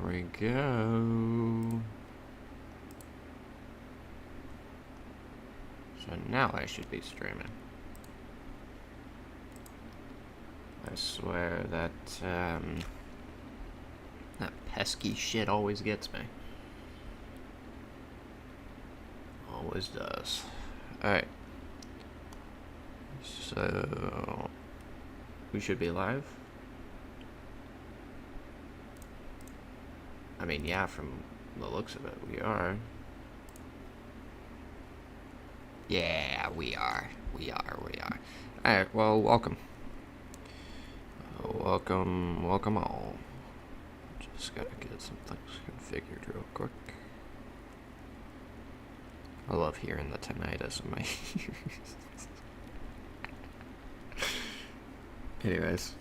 we go. So now I should be streaming. I swear that, that pesky shit always gets me. Always does. Alright. So... we should be live? I mean, yeah, from the looks of it, we are. Yeah, we are. We are. Alright, well, welcome. Welcome all. Just gotta get some things configured real quick. I love hearing the tinnitus in my ears. Anyways.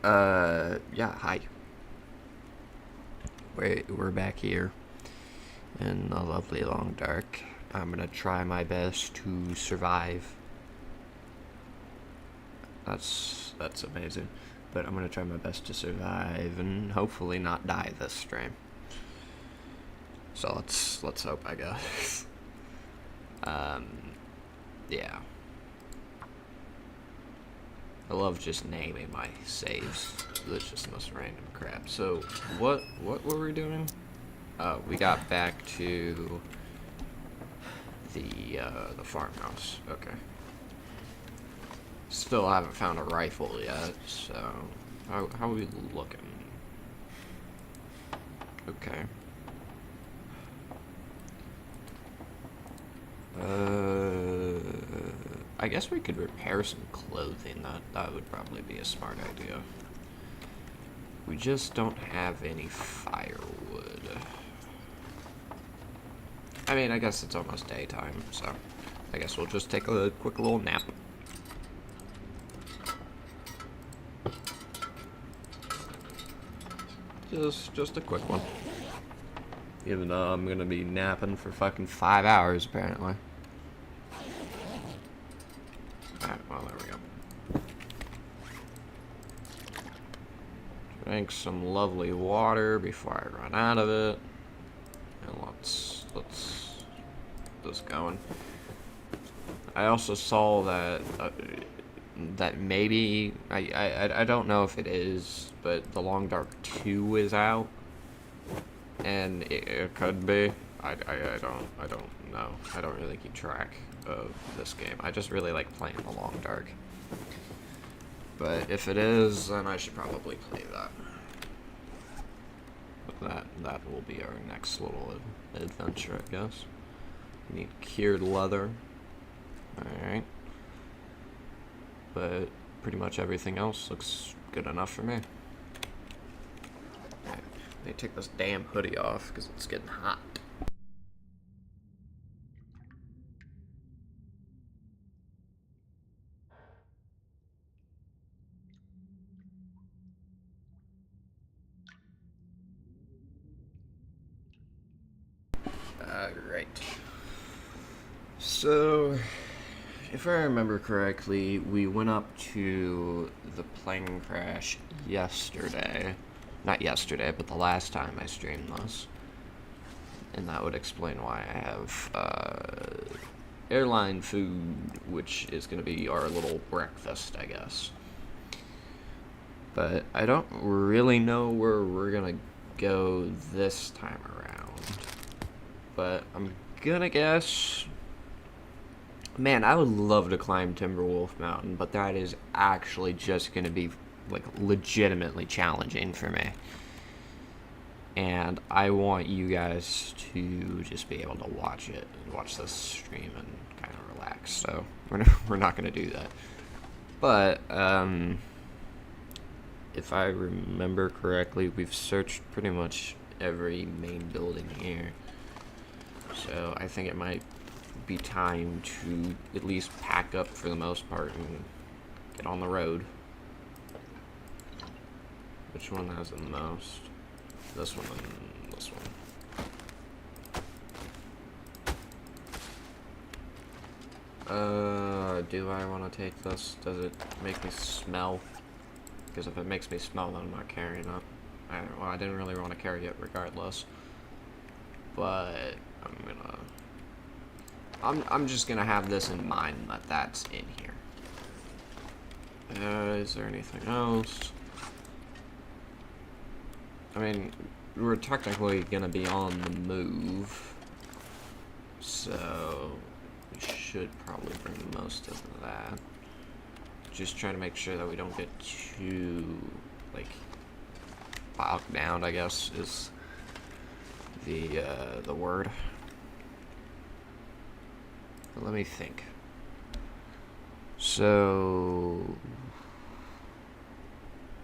Yeah, hi. We're back here in the lovely long dark. I'm gonna try my best to survive. That's amazing. But I'm gonna try my best to survive and hopefully not die this stream. So let's hope, I guess. Yeah. I love just naming my saves. That's just the most random crap. So what were we doing? We got back to the farmhouse. Okay. Still haven't found a rifle yet, so how are we looking? Okay. I guess we could repair some clothing. That would probably be a smart idea. We just don't have any firewood. I mean, I guess it's almost daytime, so I guess we'll just take a quick little nap. Just a quick one. Even though I'm gonna be napping for fucking 5 hours, apparently. Alright, well, there we go. Drink some lovely water before I run out of it. And let's get this going. I also saw that that maybe I don't know if it is, but The Long Dark 2 is out, and it could be. I don't know. I don't really keep track of this game. I just really like playing The Long Dark. But if it is, then I should probably play that. But that will be our next little adventure, I guess. We need cured leather. Alright. But pretty much everything else looks good enough for me. Alright, let me take this damn hoodie off because it's getting hot. Alright. So, if I remember correctly, we went up to the plane crash yesterday. Not yesterday, but the last time I streamed this. And that would explain why I have airline food, which is going to be our little breakfast, I guess. But I don't really know where we're going to go this time around. But I'm going to guess... Man, I would love to climb Timberwolf Mountain, but that is actually just going to be, like, legitimately challenging for me. And I want you guys to just be able to watch it, and watch this stream and kind of relax. So, we're not going to do that. But, if I remember correctly, we've searched pretty much every main building here. So, I think it might be time to at least pack up for the most part and get on the road. Which one has the most? This one and this one. Do I want to take this? Does it make me smell? Because if it makes me smell, then I'm not carrying it. Well, I didn't really want to carry it regardless. But I'm just gonna have this in mind that that's in here. Is there anything else? I mean, we're technically gonna be on the move, so we should probably bring most of that. Just trying to make sure that we don't get too, like, bogged down, I guess, is the word. But let me think. So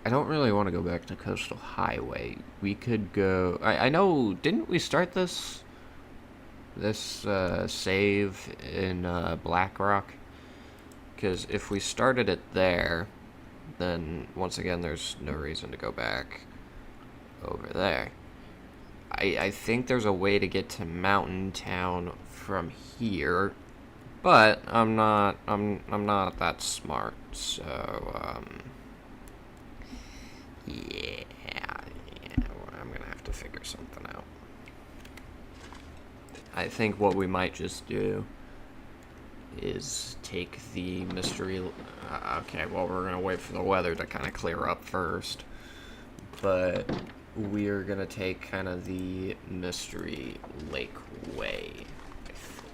I don't really want to go back to Coastal Highway. We could go. I know. Didn't we start this save in Blackrock? Because if we started it there, then once again, there's no reason to go back over there. I think there's a way to get to Mountain Town from here, but I'm not that smart. So yeah, I'm gonna have to figure something out. I think what we might just do is take the mystery. Okay, well, we're gonna wait for the weather to kind of clear up first, but we're gonna take kind of the Mystery Lake way, I think.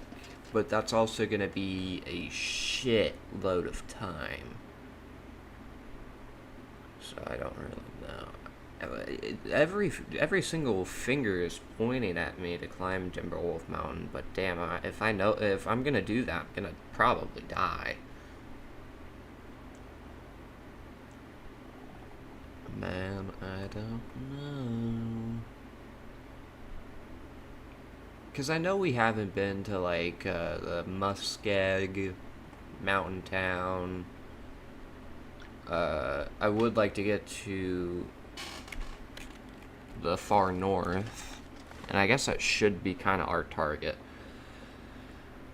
But that's also gonna be a shit load of time, so I don't really know. Every single finger is pointing at me to climb Timberwolf Mountain, but damn, if I'm gonna do that, I'm gonna probably die. Man, I don't know. Because I know we haven't been to, like, the Muskeg, Mountain Town. I would like to get to the far north. And I guess that should be kind of our target.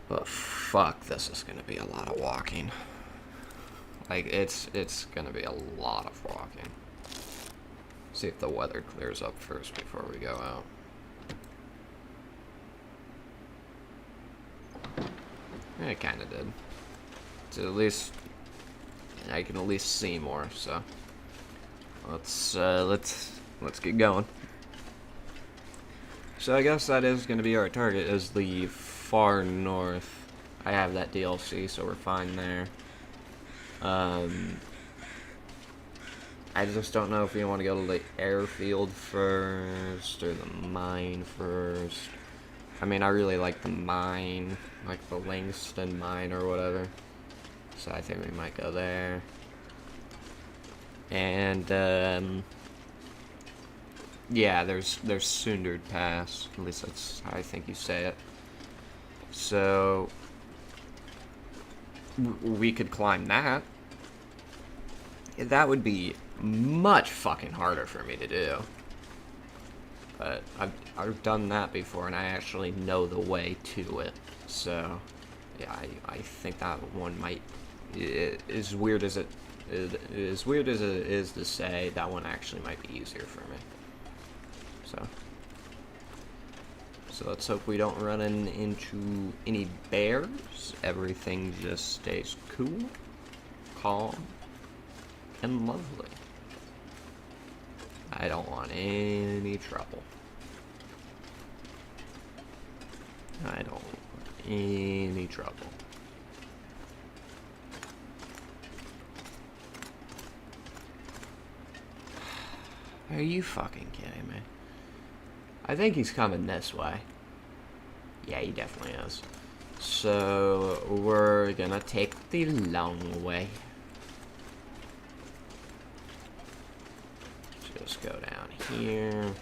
But fuck, this is going to be a lot of walking. Like, it's going to be a lot of walking. See if the weather clears up first before we go out. It kind of did. So at least I can at least see more. So let's get going. So I guess that is going to be our target, is the far north. I have that DLC, so we're fine there. I just don't know if we want to go to the airfield first or the mine first. I mean, I really like the mine, like the Langston mine or whatever. So I think we might go there. And yeah, there's Sunderd Pass. At least that's how I think you say it. So we could climb that. That would be much fucking harder for me to do. But I've done that before, and I actually know the way to it. So yeah, I think that one might, as weird as it is to say, that one actually might be easier for me. So let's hope we don't run into any bears. Everything just stays cool, calm, and lovely. I don't want any trouble. I don't want any trouble. Are you fucking kidding me? I think he's coming this way. Yeah, he definitely is. So we're gonna take the long way. Just go down here.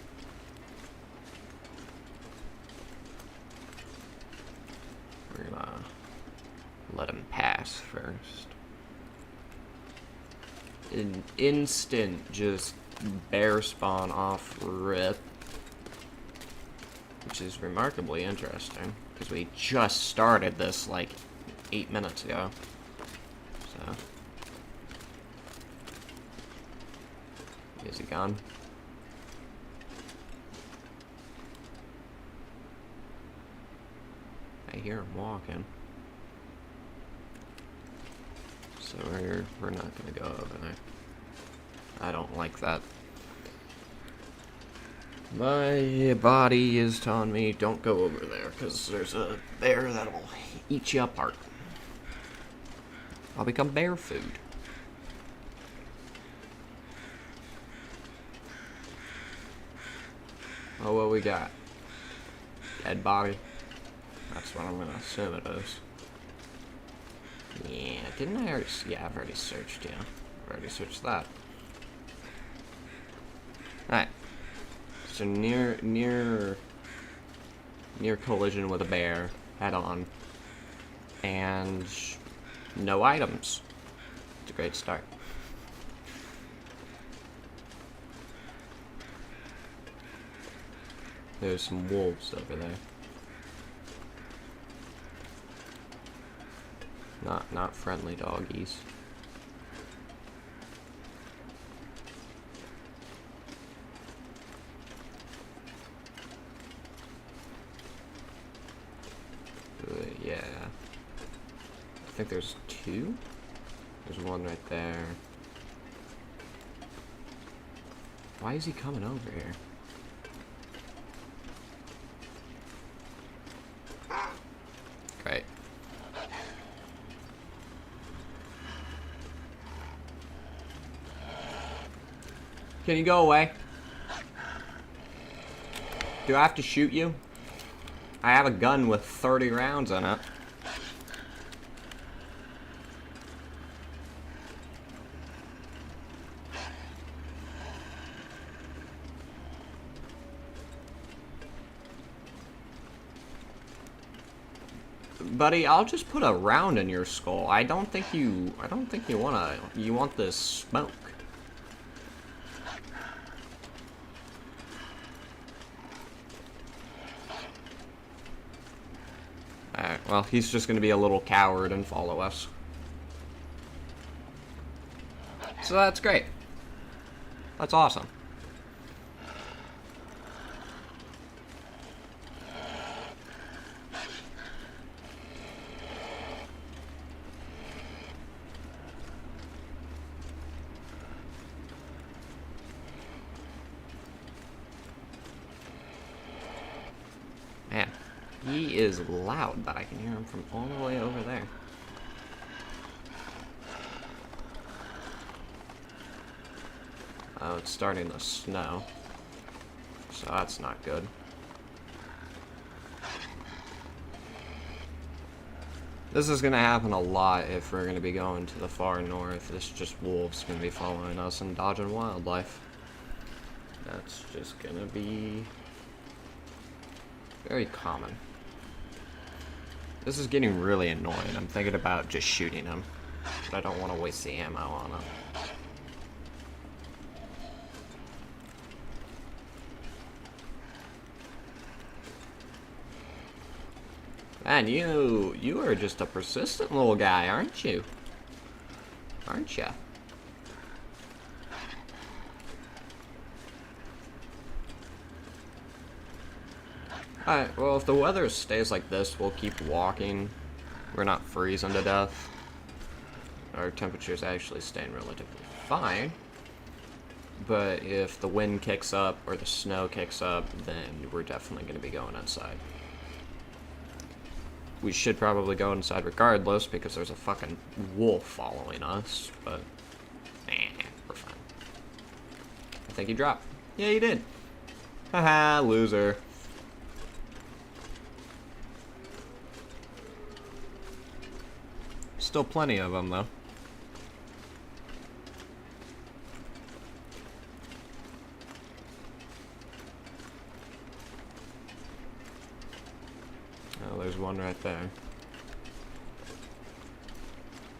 We're gonna let him pass first. An instant just bear spawn off rip, which is remarkably interesting because we just started this like 8 minutes ago. So is he gone? hear him walking. So we're not gonna go over there. I don't like that. My body is telling me don't go over there because there's a bear that'll eat you apart. I'll become bear food. Oh, what we got? Dead body? That's what I'm gonna assume it is. Yeah, didn't I already? Yeah, I've already searched, yeah. I've already searched that. Alright. So near collision with a bear, head on. And no items. It's a great start. There's some wolves over there. Not friendly doggies. Yeah. I think there's two? There's one right there. Why is he coming over here? Great. Can you go away? Do I have to shoot you? I have a gun with 30 rounds in it. Buddy, I'll just put a round in your skull. I don't think you want this smoke. Alright, well, he's just gonna be a little coward and follow us. So that's great. That's awesome. Man, he is loud, but I can hear him from all the way over there. Oh, it's starting to snow. So that's not good. This is gonna happen a lot if we're gonna be going to the far north. It's just wolves gonna be following us and dodging wildlife. That's just gonna be very common. This is getting really annoying. I'm thinking about just shooting him, but I don't want to waste the ammo on him. Man, you are just a persistent little guy, aren't you? Aren't ya? Alright, well, if the weather stays like this, we'll keep walking. We're not freezing to death. Our temperature's actually staying relatively fine. But if the wind kicks up or the snow kicks up, then we're definitely going to be going outside. We should probably go inside regardless because there's a fucking wolf following us, but we're fine. I think he dropped. Yeah, he did. Haha, loser. Still plenty of them, though. Oh, there's one right there.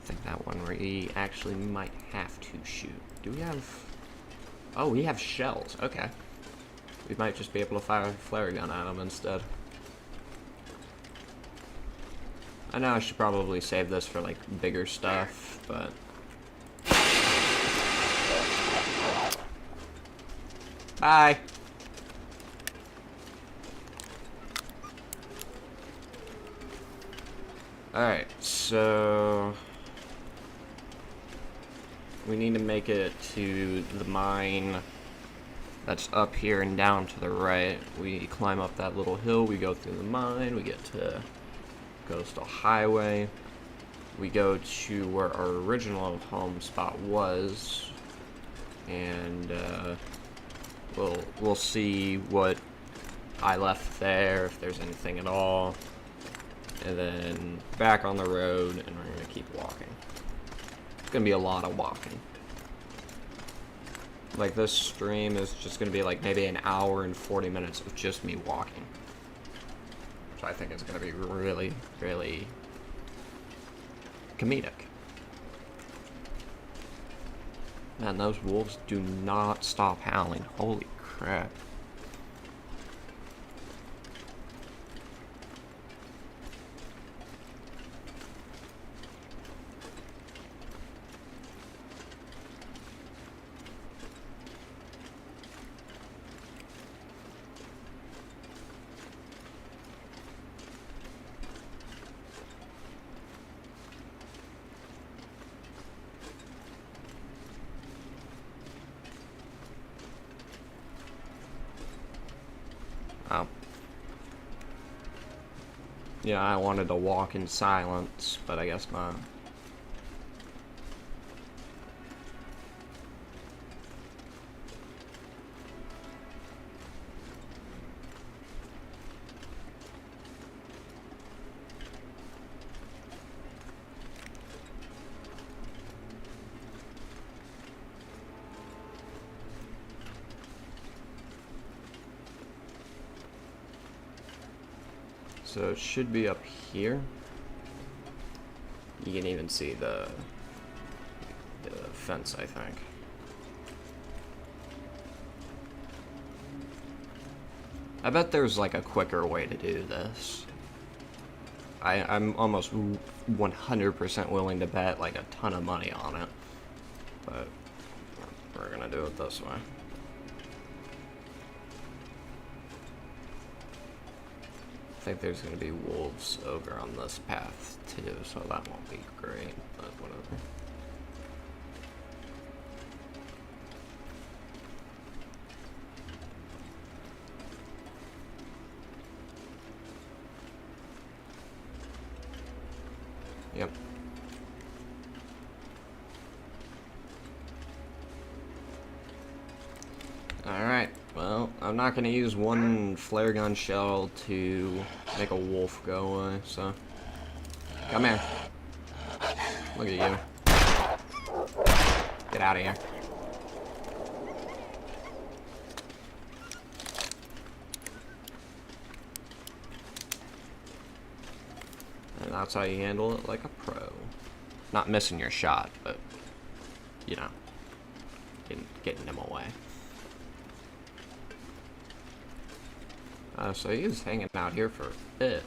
I think that one we actually might have to shoot. Do we have... Oh, we have shells. Okay. We might just be able to fire a flare gun at them instead. I know I should probably save this for, like, bigger stuff, but... Bye! Alright, so we need to make it to the mine that's up here and down to the right. We climb up that little hill, we go through the mine, we get to Coastal Highway. We go to where our original home spot was, and we'll see what I left there, if there's anything at all, and then back on the road, and we're gonna keep walking. It's gonna be a lot of walking. Like, this stream is just gonna be like maybe an hour and 40 minutes of just me walking, which I think is gonna be really, really comedic. Man, those wolves do not stop howling. Holy crap. Oh. Yeah, I wanted to walk in silence, but I guess not. So it should be up here. You can even see the fence, I think. I bet there's like a quicker way to do this. I'm almost 100% willing to bet like a ton of money on it. But we're gonna do it this way. I think there's gonna be wolves over on this path too, so that won't be great, but whatever. Yep. Alright, well, I'm not gonna use one flare gun shell to make a wolf go away, so... Come here. Look at you. Get out of here. And that's how you handle it like a pro. Not missing your shot, but, you know, getting him away. So he was hanging out here for a bit.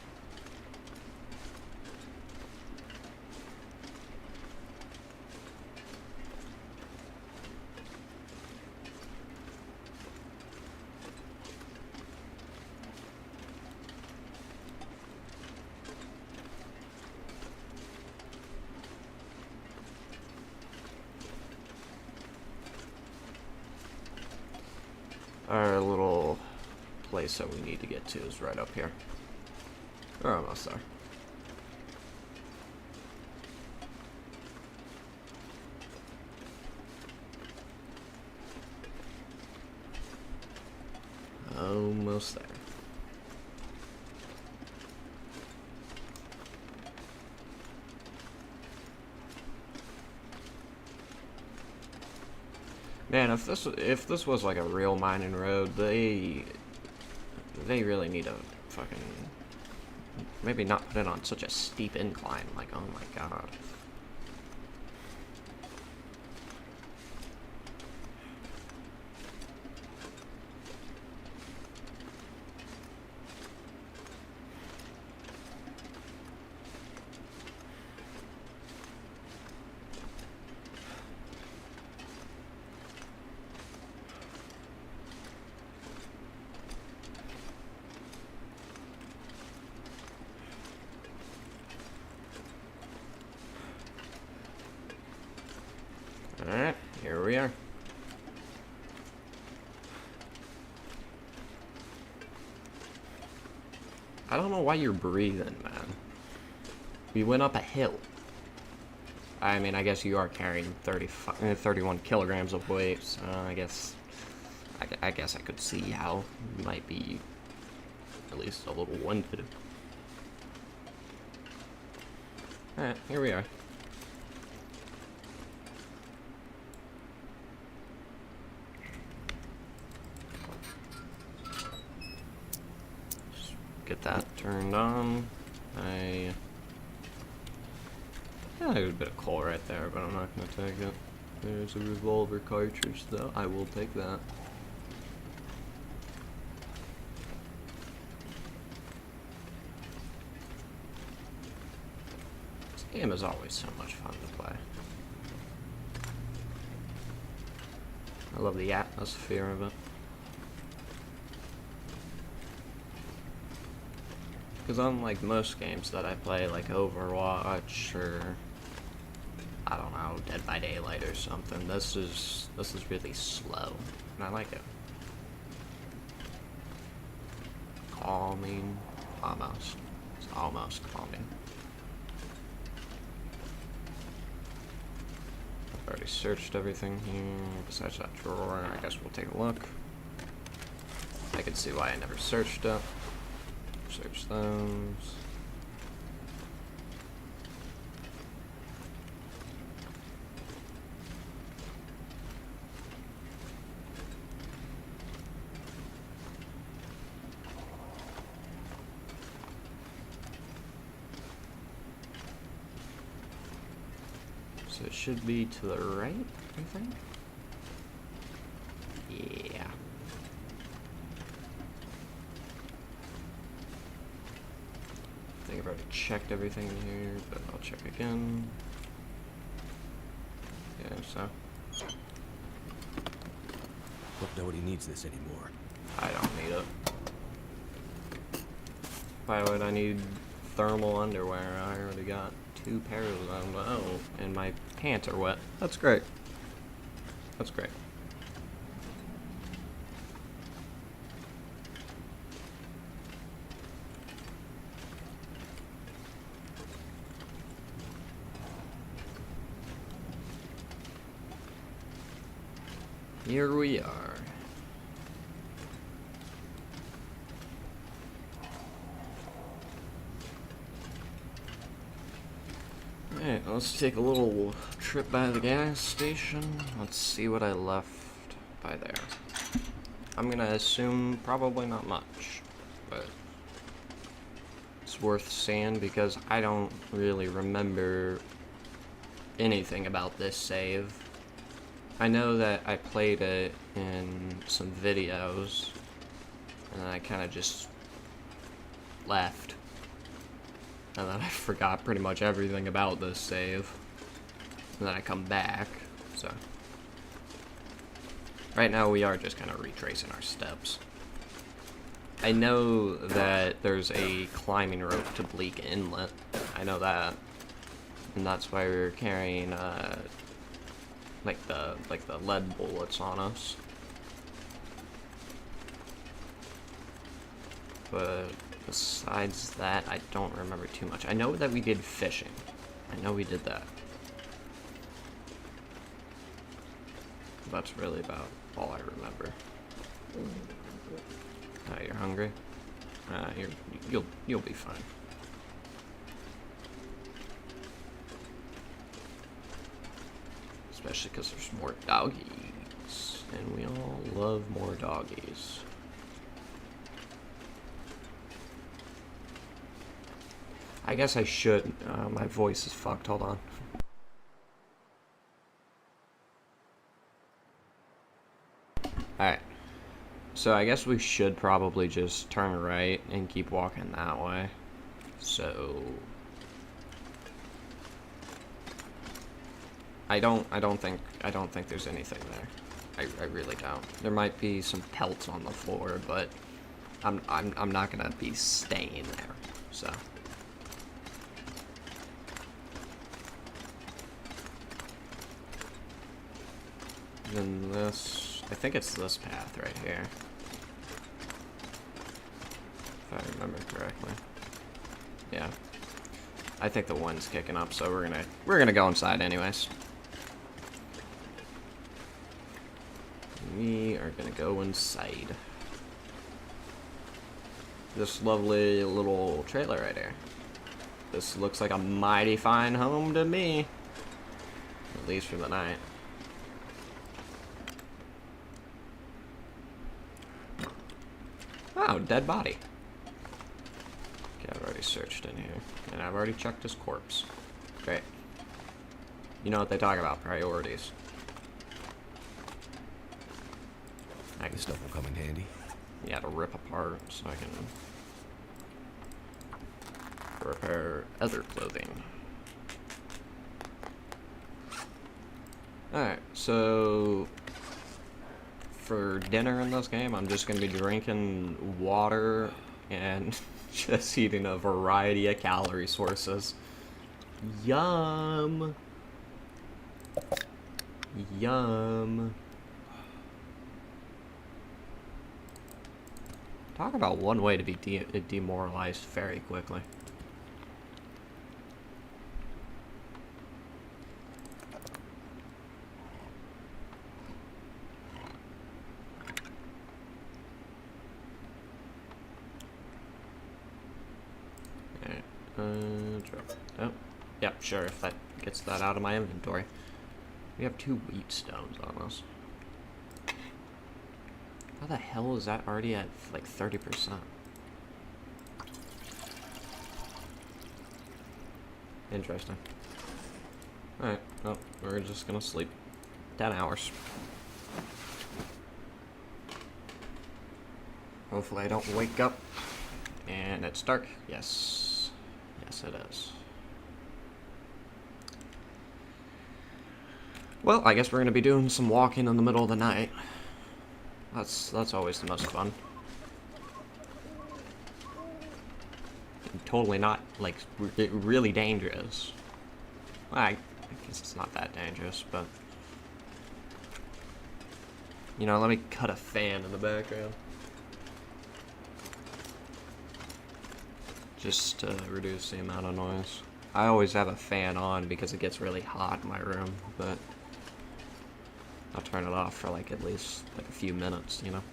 Our little place that we need to get to is right up here. We're almost there. Almost there. Man, if this was like a real mining road, they really need to fucking maybe not put it on such a steep incline. Like, oh my god. I don't know why you're breathing, man. We went up a hill. I mean, I guess you are carrying 31 kilograms of weight, so I guess I could see how you might be at least a little winded. Alright, here we are. Just get that turned on. Yeah, there's a bit of coal right there, but I'm not going to take it. There's a revolver cartridge, though. I will take that. This game is always so much fun to play. I love the atmosphere of it. Because unlike most games that I play, like Overwatch or I don't know, Dead by Daylight or something, this is really slow, and I like it. Calming, almost. It's almost calming. I've already searched everything here besides that drawer. I guess we'll take a look. I can see why I never searched it. Search those. So it should be to the right, I think? Yeah. I think I've already checked everything in here, but I'll check again. Yeah, so. Hope nobody needs this anymore. I don't need it. Why would I need thermal underwear? I already got 2 pairs of them. Oh, and my pants are wet. That's great. That's great. Here we are. Alright, let's take a little trip by the gas station. Let's see what I left by there. I'm gonna assume probably not much, but it's worth saying because I don't really remember anything about this save. I know that I played it in some videos, and then I kind of just left. And then I forgot pretty much everything about this save. And then I come back, so. Right now we are just kind of retracing our steps. I know that there's a climbing rope to Bleak Inlet. I know that. And that's why we're carrying, like the lead bullets on us. But besides that, I don't remember too much. I know that we did fishing. I know we did that. That's really about all I remember. You're hungry? You'll be fine. Especially because there's more doggies, and we all love more doggies. I guess I should. My voice is fucked. Hold on. Alright. So I guess we should probably just turn right and keep walking that way. So I don't think there's anything there. I really don't. There might be some pelts on the floor, but I'm not gonna be staying there. So then this, I think it's this path right here. if I remember correctly. Yeah. I think the wind's kicking up, so we're gonna go inside anyways. We are gonna go inside. This lovely little trailer right here. This looks like a mighty fine home to me. At least for the night. Oh, dead body. Okay, I've already searched in here. And I've already checked his corpse. Great. You know what they talk about, priorities. This stuff will come in handy. Yeah, to rip apart so I can repair other clothing. Alright, so for dinner in this game, I'm just going to be drinking water and just eating a variety of calorie sources. Yum! Yum! Talk about one way to be demoralized very quickly. Oh, yep, sure, if that gets that out of my inventory. We have 2 wheat stones on us. How the hell is that already at, like, 30%? Interesting. Alright, well, we're just gonna sleep. 10 hours. Hopefully I don't wake up and it's dark. Yes. Yes, it is. Well, I guess we're gonna be doing some walking in the middle of the night. That's always the most fun. And totally not, like, really dangerous. Well, I guess it's not that dangerous, but... You know, let me cut a fan in the background. Just to reduce the amount of noise. I always have a fan on because it gets really hot in my room, but I'll turn it off for like at least like a few minutes, you know?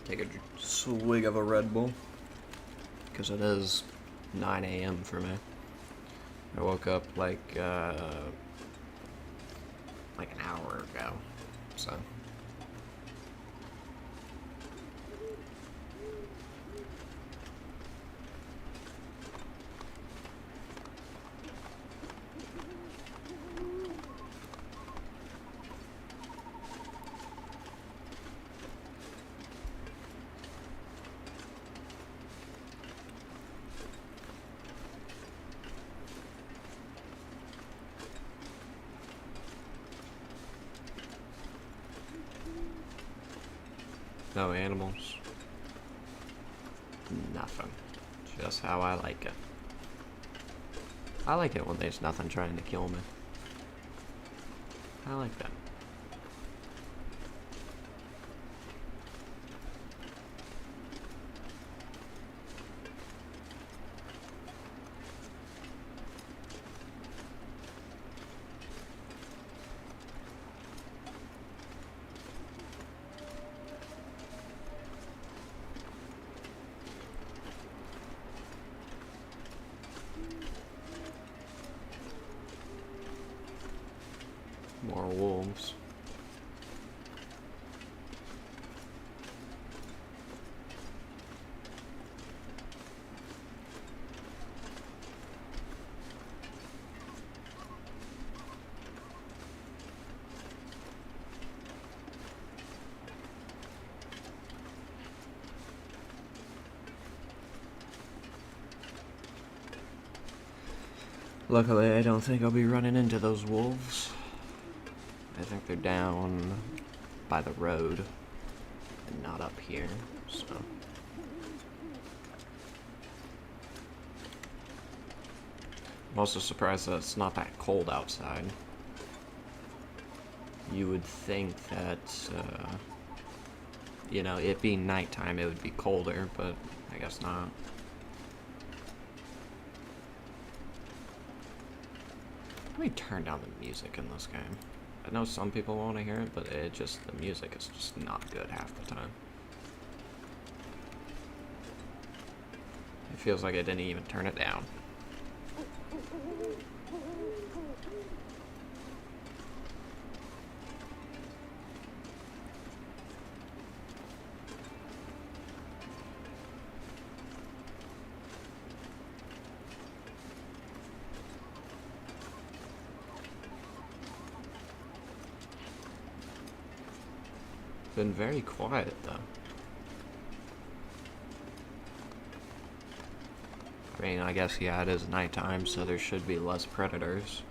Take a swig of a Red Bull, because it is 9 a.m. for me. I woke up like an hour ago, so. No animals. Nothing. Just how I like it. I like it when there's nothing trying to kill me. I like that. More wolves. Luckily, I don't think I'll be running into those wolves. I think they're down by the road and not up here, so. I'm also surprised that it's not that cold outside. You would think that, you know, it being nighttime, it would be colder, but I guess not. Let me turn down the music in this game. I know some people want to hear it, but the music is just not good half the time. It feels like I didn't even turn it down. Been very quiet though. I mean, I guess, yeah, it is nighttime, so there should be less predators.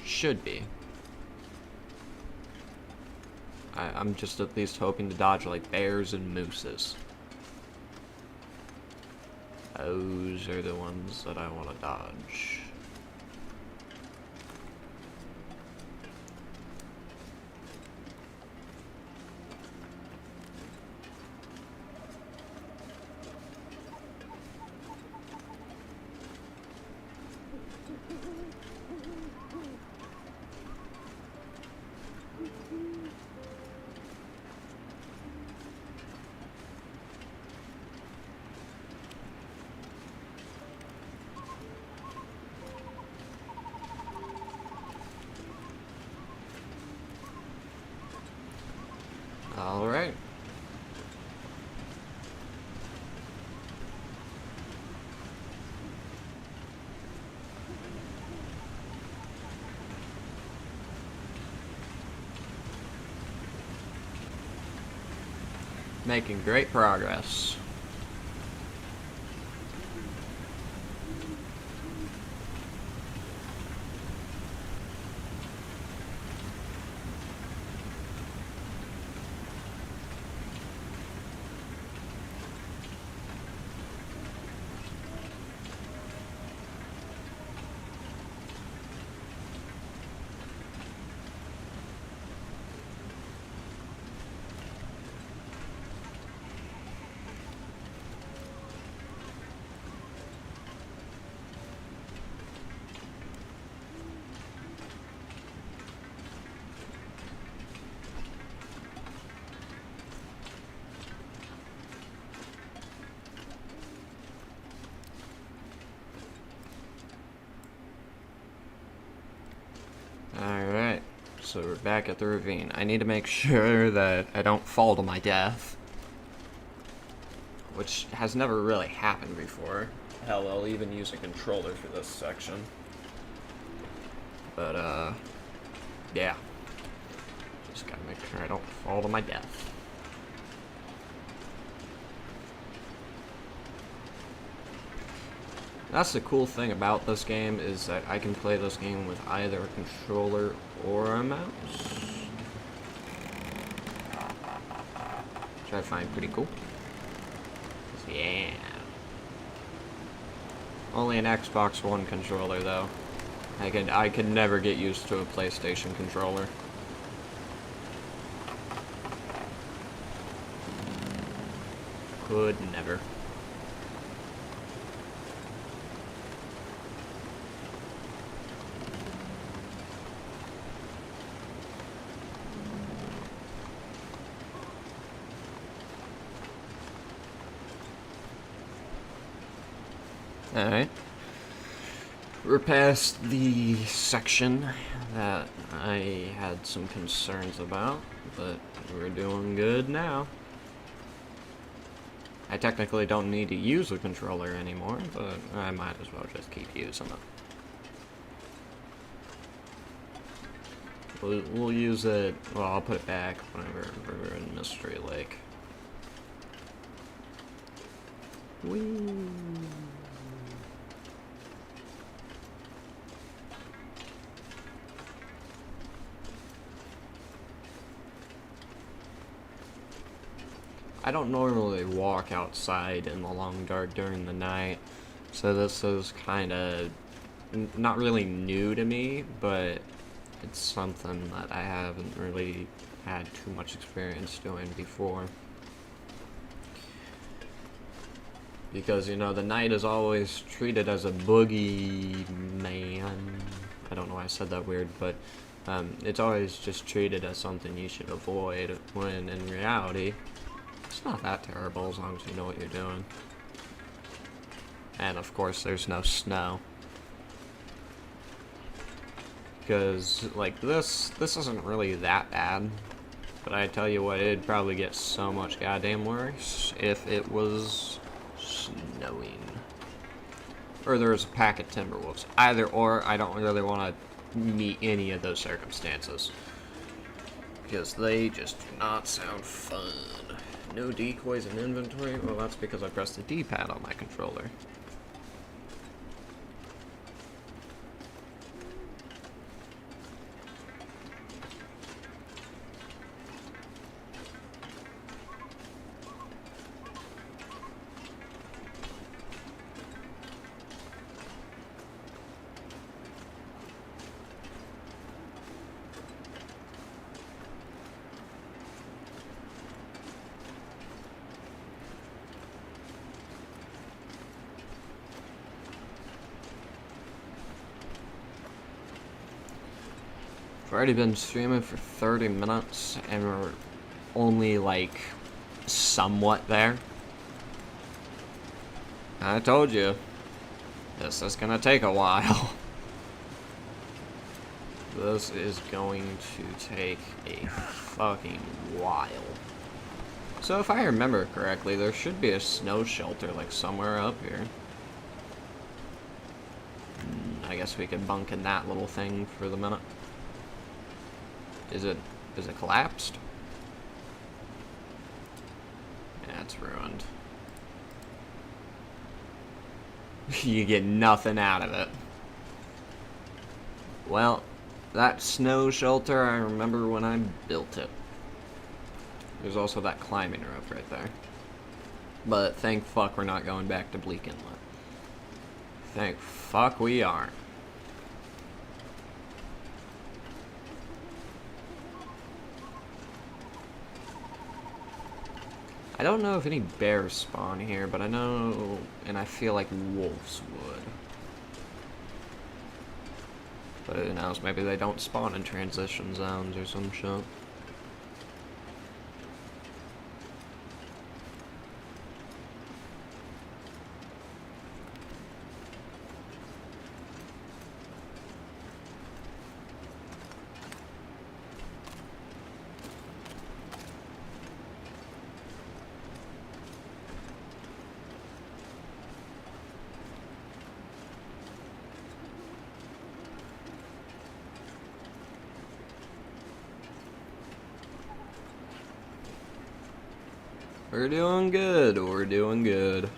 Should be. I'm just at least hoping to dodge, like, bears and mooses. Those are the ones that I want to dodge. Alright. Making great progress. Alright, so we're back at the ravine. I need to make sure that I don't fall to my death. Which has never really happened before. Hell, I'll even use a controller for this section. But, yeah. Just gotta make sure I don't fall to my death. That's the cool thing about this game, is that I can play this game with either a controller or a mouse. Which I find pretty cool. Yeah. Only an Xbox One controller though. I could never get used to a PlayStation controller. Could never. Alright. We're past the section that I had some concerns about, but we're doing good now. I technically don't need to use a controller anymore, but I might as well just keep using it. We'll use it, well, I'll put it back whenever we're in Mystery Lake. Whee! I don't normally walk outside in the long dark during the night, so this is kind of not really new to me, but it's something that I haven't really had too much experience doing before. Because, you know, the night is always treated as a boogeyman. I don't know why I said that weird, but it's always just treated as something you should avoid, when in reality, it's not that terrible as long as you know what you're doing. And of course, there's no snow. Because, like, this isn't really that bad. But I tell you what, it'd probably get so much goddamn worse if it was snowing. Or there was a pack of Timberwolves. Either or, I don't really want to meet any of those circumstances. Because they just do not sound fun. No decoys in inventory? Well, that's because I pressed the D-pad on my controller. I've already been streaming for 30 minutes, and we're only, like, somewhat there. I told you, this is gonna take a while. This is going to take a fucking while. So if I remember correctly, there should be a snow shelter, like, somewhere up here. I guess we could bunk in that little thing for the minute. Is it collapsed? Yeah, it's ruined. You get nothing out of it. Well, that snow shelter, I remember when I built it. There's also that climbing rope right there. But thank fuck we're not going back to Bleak Inlet. Thank fuck we aren't. I don't know if any bears spawn here, but I know, and I feel like wolves would. But who knows, maybe they don't spawn in transition zones or some shit. We're doing good, we're doing good.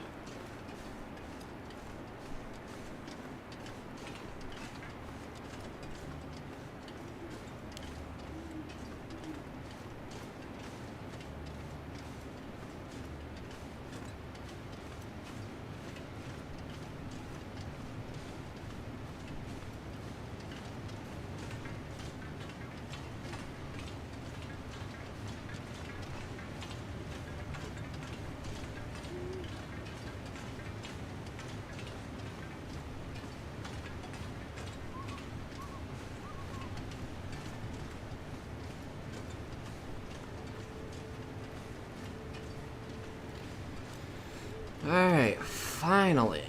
Alright, finally.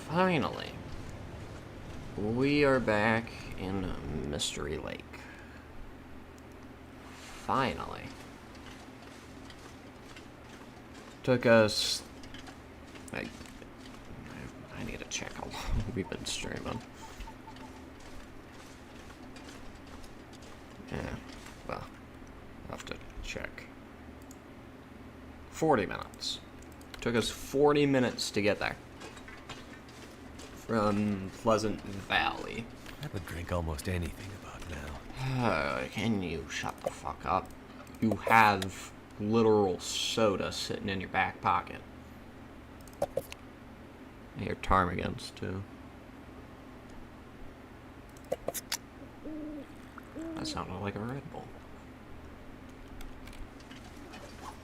Finally. We are back in Mystery Lake. Finally. Took us... I need to check how long we've been streaming. Yeah, well, I'll have to check. 40 minutes. Took us 40 minutes to get there. From Pleasant Valley. I would drink almost anything about now. Can you shut the fuck up? You have literal soda sitting in your back pocket. I hear ptarmigans too. That sounded like a Red Bull.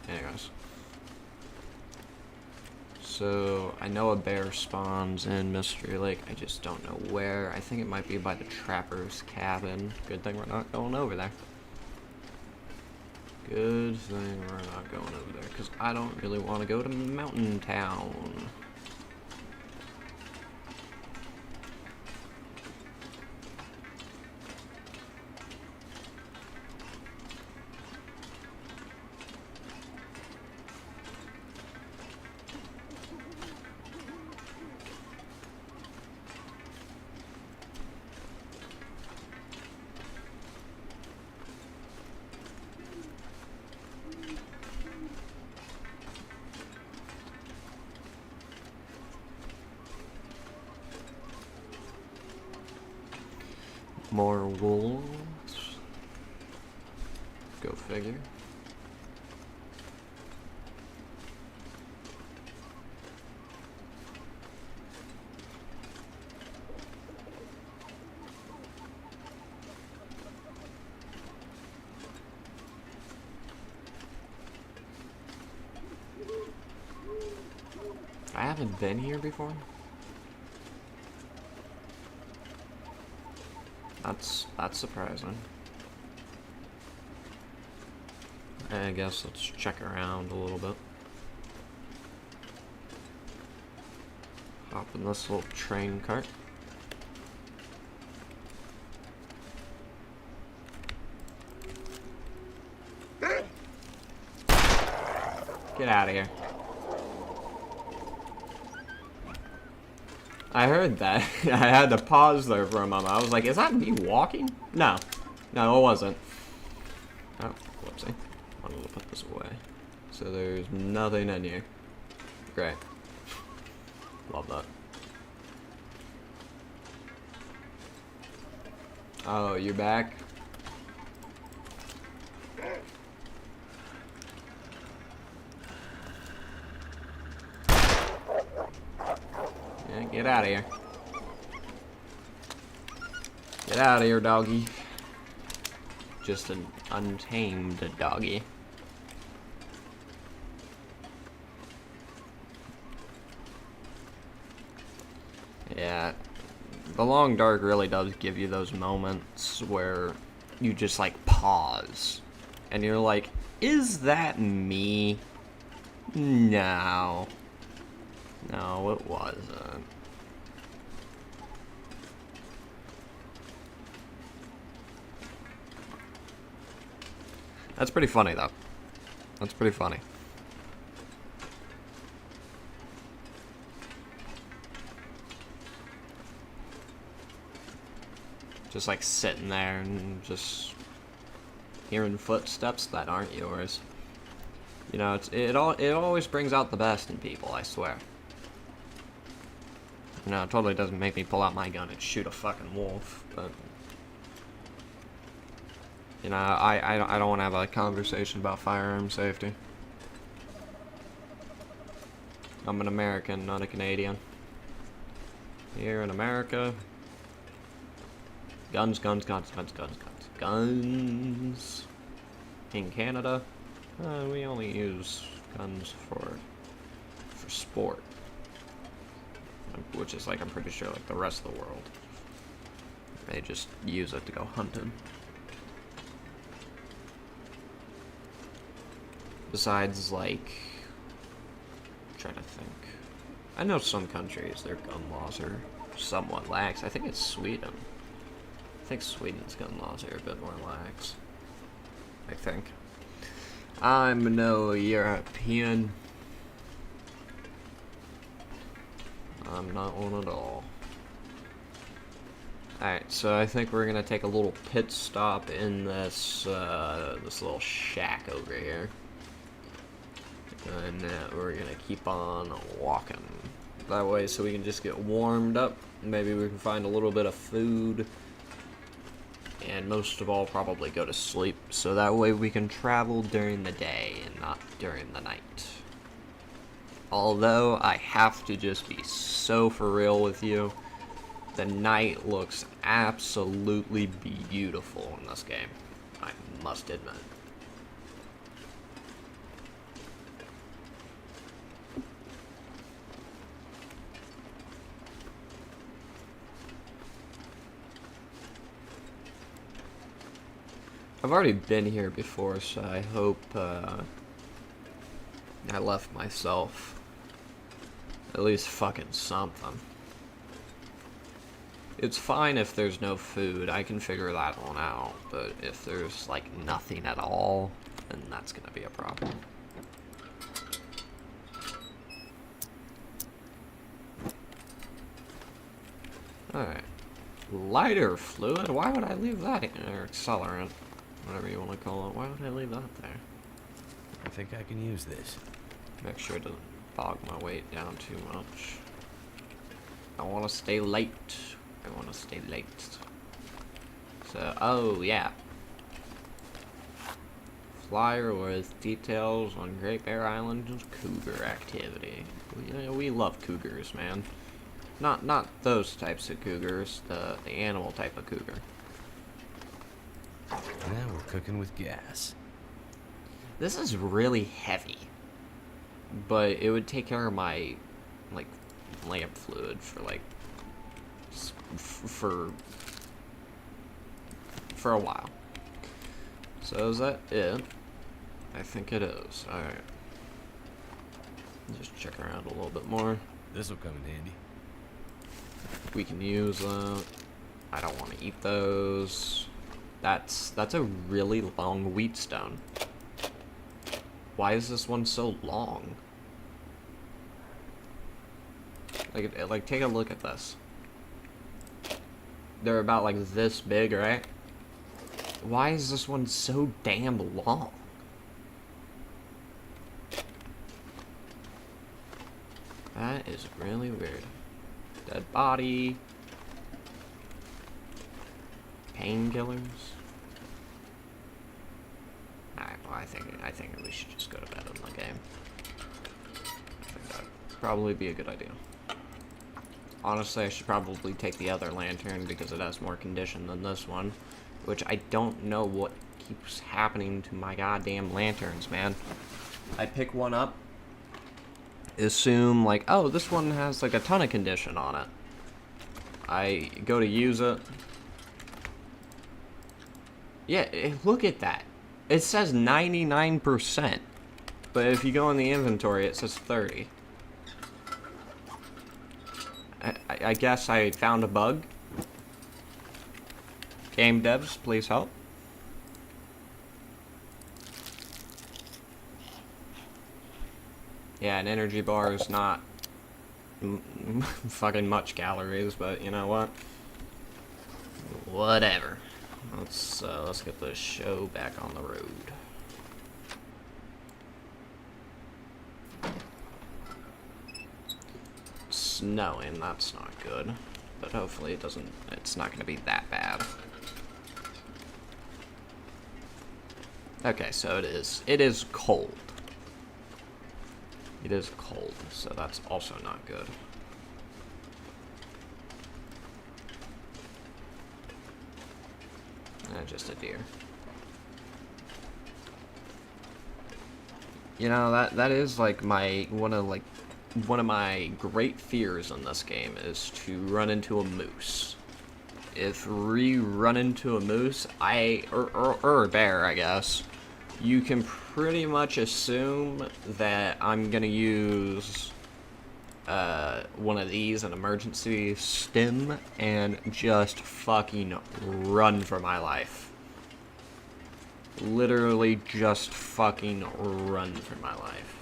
Anyways. So, I know a bear spawns in Mystery Lake. I just don't know where. I think it might be by the trapper's cabin. Good thing we're not going over there. Good thing we're not going over there, because I don't really want to go to Mountain Town. More wolves. Go figure. I haven't been here before. That's surprising. I guess let's check around a little bit. Hop in this little train cart. Get out of here. I heard that. I had to pause there for a moment. I was like, is that me walking? No. No, it wasn't. Oh, whoopsie. I wanted to put this away. So there's nothing in here. Great. Love that. Oh, you're back? Get out of here. Get out of here, doggy. Just an untamed doggy. Yeah. The Long Dark really does give you those moments where you just like pause. And you're like, is that me? No. No, it wasn't. That's pretty funny, though. That's pretty funny. Just like sitting there and just hearing footsteps that aren't yours. You know, it always brings out the best in people, I swear. You know, it totally doesn't make me pull out my gun and shoot a fucking wolf, but... You know, I don't want to have a conversation about firearm safety. I'm an American, not a Canadian. Here in America, guns, guns, guns, guns, guns, guns, guns. In Canada, we only use guns for sport, which is like, I'm pretty sure like the rest of the world. They just use it to go hunting. Besides, like, I'm trying to think. I know some countries, their gun laws are somewhat lax. I think it's Sweden. I think Sweden's gun laws are a bit more lax. I think. I'm no European. I'm not one at all. Alright, so I think we're gonna take a little pit stop in this, this little shack over here. And we're gonna keep on walking that way so we can just get warmed up. Maybe we can find a little bit of food and most of all, probably go to sleep, so that way we can travel during the day and not during the night. Although, I have to just be so for real with you, the night looks absolutely beautiful in this game, I must admit. I've already been here before, so I hope I left myself at least fucking something. It's fine if there's no food, I can figure that one out, but if there's like nothing at all, then that's gonna be a problem. Alright. Lighter fluid? Why would I leave that in? Or accelerant, whatever you want to call it. Why would I leave that there? I think I can use this. Make sure it doesn't bog my weight down too much. I want to stay late. I want to stay late. So, oh yeah. Flyer with details on Great Bear Island's cougar activity. We love cougars, man. Not those types of cougars, the animal type of cougar. Now we're cooking with gas. This is really heavy, but it would take care of my, like, lamp fluid for, like, for a while. So is that it? I think it is. Alright. Just check around a little bit more. This'll come in handy. We can use that. I don't want to eat those. That's a really long wheat stone. Why is this one so long? Like take a look at this. They're about like this big, right? Why is this one so damn long? That is really weird. Dead body. Painkillers. Alright, well I think we should just go to bed in the game. I think that'd probably be a good idea. Honestly, I should probably take the other lantern because it has more condition than this one. Which I don't know what keeps happening to my goddamn lanterns, man. I pick one up, assume like, oh, this one has like a ton of condition on it. I go to use it. Yeah, look at that. It says 99%, but if you go in the inventory, it says 30. I guess I found a bug. Game devs, please help. Yeah, an energy bar is not fucking much calories, but you know what? Whatever. Let's get this show back on the road. It's snowing, that's not good. But hopefully it's not gonna be that bad. Okay, so it is cold. It is cold, so that's also not good. Just a deer. You know, that is like one of my great fears in this game is to run into a moose. If we run into a moose, or a bear, I guess, you can pretty much assume that I'm gonna use one of these, an emergency stim, and just fucking run for my life. Literally just fucking run for my life.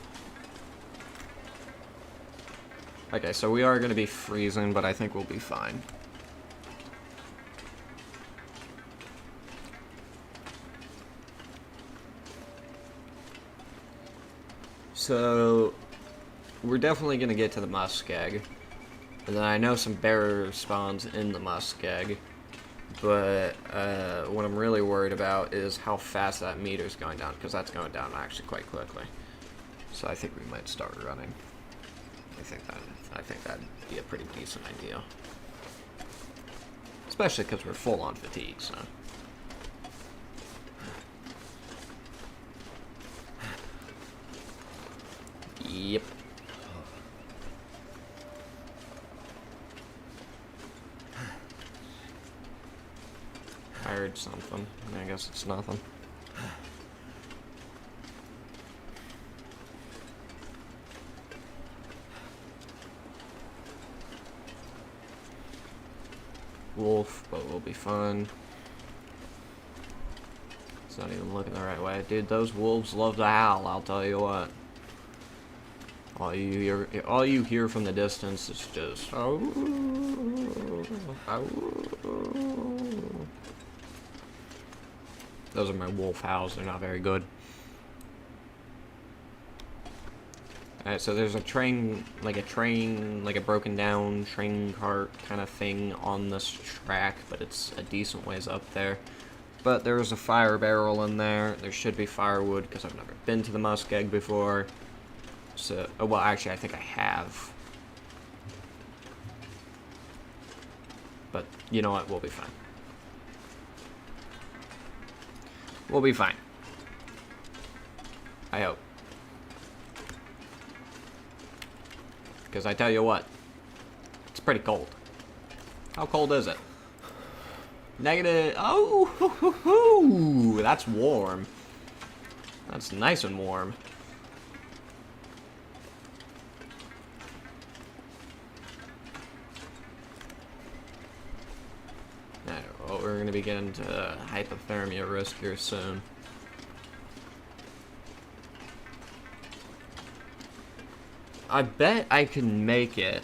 Okay, so we are gonna be freezing, but I think we'll be fine. So we're definitely gonna get to the muskeg, and then I know some bear spawns in the muskeg, But what I'm really worried about is how fast that meter's going down, because that's going down actually quite quickly. So I think we might start running. I think that'd be a pretty decent idea. Especially because we're full on fatigue, so. Yep. I heard something. I guess it's nothing. Wolf, but we'll be fine. It's not even looking the right way. Dude, those wolves love to howl, I'll tell you what. All you hear from the distance is just, oh, oh. Those are my wolf howls, they're not very good. Alright, so there's a train, like a broken down train cart kind of thing on this track, but it's a decent ways up there. But there was a fire barrel in there. There should be firewood, because I've never been to the Muskeg before. So, oh, well, actually, I think I have. But, you know what, we'll be fine. We'll be fine. I hope. Because I tell you what, it's pretty cold. How cold is it? Negative. Oh, hoo, hoo, hoo. That's warm. That's nice and warm. Alright, well, we're going to be getting to hypothermia risk here soon. I bet I can make it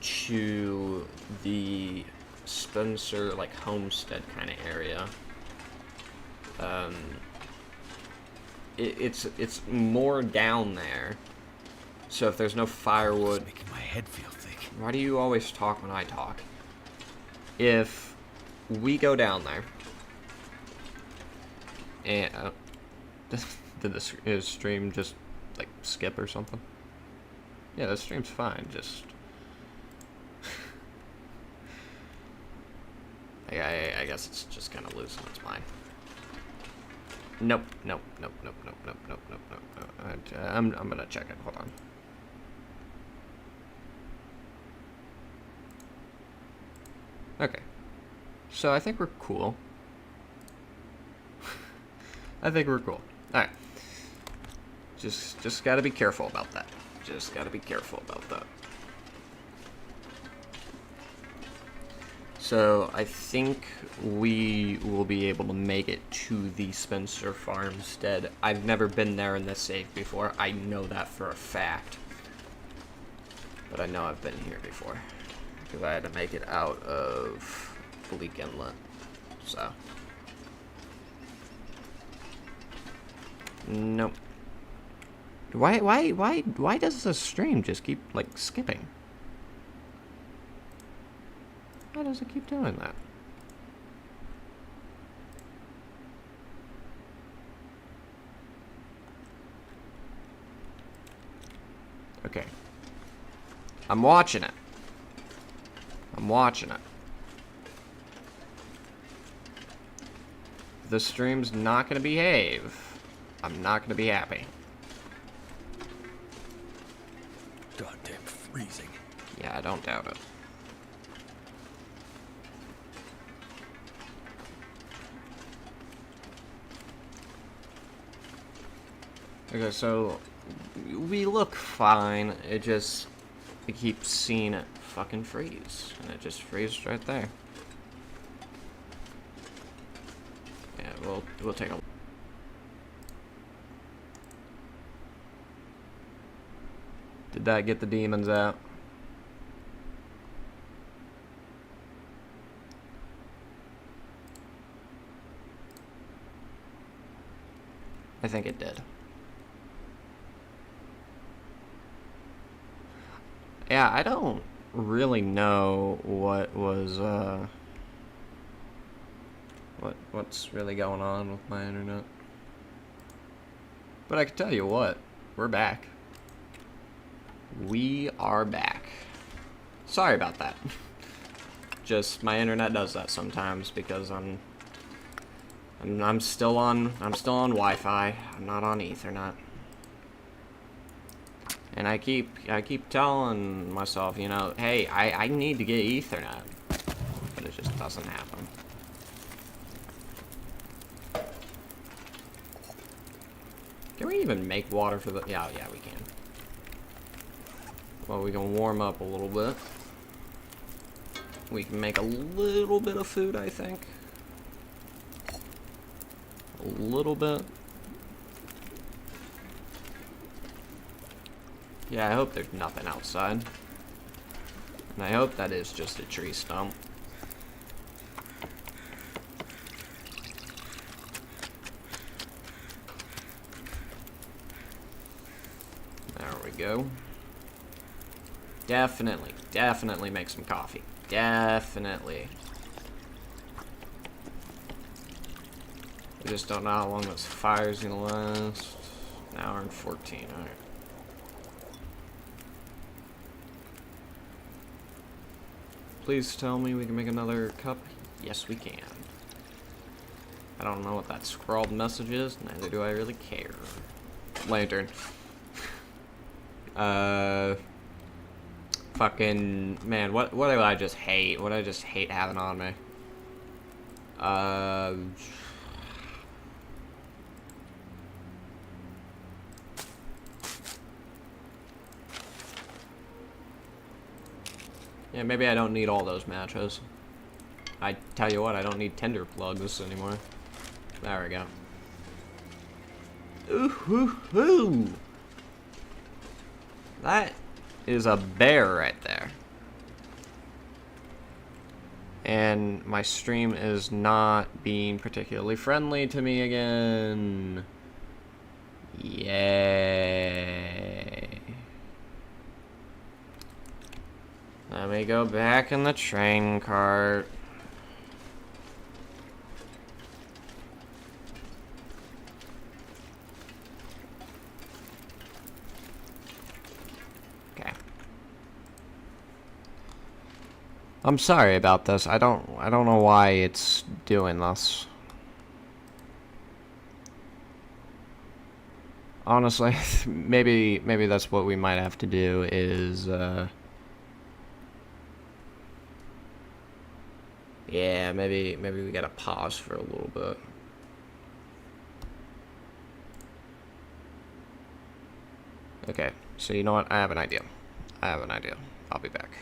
to the Spencer, like, homestead kind of area. It's more down there. So if there's no firewood... It's making my head feel thick. Why do you always talk when I talk? If we go down there... And... did the stream just, like, skip or something? Yeah, the stream's fine, just... I guess it's just kind of losing its mind. Nope, nope, nope, nope, nope, nope, nope, nope, nope. I'm gonna check it, hold on. Okay. So I think we're cool. I think we're cool. Alright. Just gotta be careful about that. Just gotta be careful about that. So, I think we will be able to make it to the Spencer farmstead. I've never been there in this save before. I know that for a fact. But I know I've been here before. Because I had to make it out of Bleak Inlet. So. Nope. Why does the stream just keep, like, skipping? Why does it keep doing that? Okay. I'm watching it. I'm watching it. If the stream's not gonna behave, I'm not gonna be happy. Goddamn freezing. Yeah, I don't doubt it. Okay, so we look fine. It keeps seeing it fucking freeze, and it just freezes right there. Yeah, we'll take a. Did that get the demons out? I think it did. Yeah, I don't really know what was, what's really going on with my internet. But I can tell you what, we're back. We are back. Sorry about that. Just my internet does that sometimes because I'm still on Wi-Fi. I'm not on Ethernet. And I keep telling myself, you know, hey, I need to get Ethernet. But it just doesn't happen. Can we even make water for the... Yeah, we can. Well, we can warm up a little bit. We can make a little bit of food, I think. A little bit. Yeah, I hope there's nothing outside. And I hope that is just a tree stump. There we go. Definitely make some coffee. Definitely. I just don't know how long this fire's gonna last. An hour and 14, alright. Please tell me we can make another cup. Yes, we can. I don't know what that scrawled message is, neither do I really care. Lantern. Fucking, man, what do I just hate? What do I just hate having on me? Yeah, maybe I don't need all those matches. I tell you what, I don't need tinder plugs anymore. There we go. Ooh-hoo-hoo! That is a bear right there. And my stream is not being particularly friendly to me again. Yay. Let me go back in the train cart. Okay. I'm sorry about this. I don't know why it's doing this. Honestly, maybe that's what we might have to do is yeah, maybe we gotta pause for a little bit. Okay, so you know what? I have an idea. I'll be back.